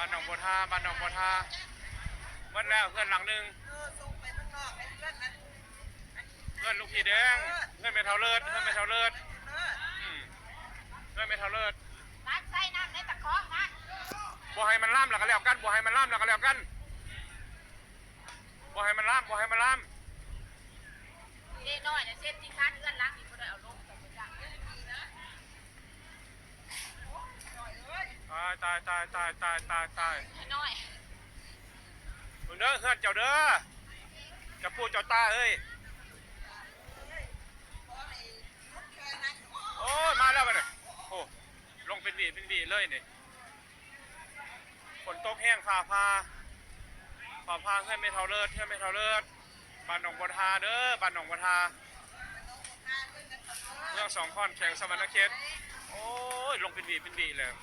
านหนองบัวทาบ้านหนองบัวทาเมื่อแล้วเพื่อนหลังหนึ่งส่งไปข้างนอกไอ้เพื่อนนั้นเพื่อนลูกพี่แดงเพื่อนไม่เท่าเลิศเพื่อนไม่เท่าเลิศเพื่อนไม่เท่าเลิศน้ำใส่น้ำในตะคองนะบัวให้มันล่ามแล้วก็แล้วกันบัวให้มันล่ามแล้วก็แล้วกันบัวให้มันล่ามบัวให้มันล่ามเอ้น้อยเนี่ยเส้นที่คันเอื้อนล้างอีกคนได้เอาลงแต่ไม่ได้ตายน้อยมึงเด้อเฮือนเจ้าเด้อจะพูดเจ้าตาเอ้ยโอ้ยมาแล้วไปเลยโอ้ลงเป็นบีเลยนี่ฝนตกแห้งฝ่าพาเฮือนไม่เท่าเลิศเฮือนไม่เท่าเลิศบ้านหนองบัวทาเด้อบ้านหนองบัวทาเรื่องสองข้อนแข่งสมรรถเขตโอ้ยลงเป็นบีเลย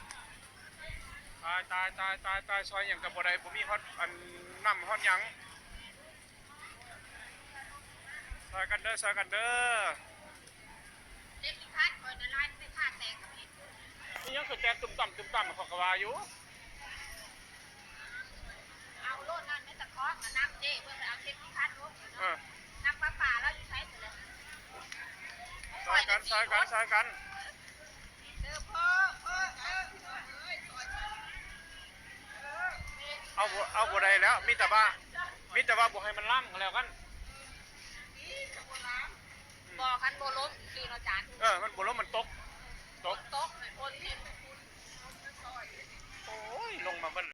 ตายซอยอย่างกับบัวใดบ่มีฮอตอันน้ำฮอตยังซอยกันเด้อเล็กที่คันคอยละลายไม่ขาดแตกผิดนี่ยังคือแกตุ่มต่ำเขากว่าอยู่เอาโลดนั่นในตะคองมาน้ำเจ๊เพื่อไปเอาเช็คที่คันลงน้ำป่าแล้วอยู่ใช้เสร็จแล้วซอยกันเด้อพ่อเอาบัวใดแล้วมีแต่ว่าบัวให้มันล่ำแล้วกันบ่อคันโบล้มคือเราจานมันบัวล้มมันตกเหมือนคนที่โอ้ยลงมาเบิ้ล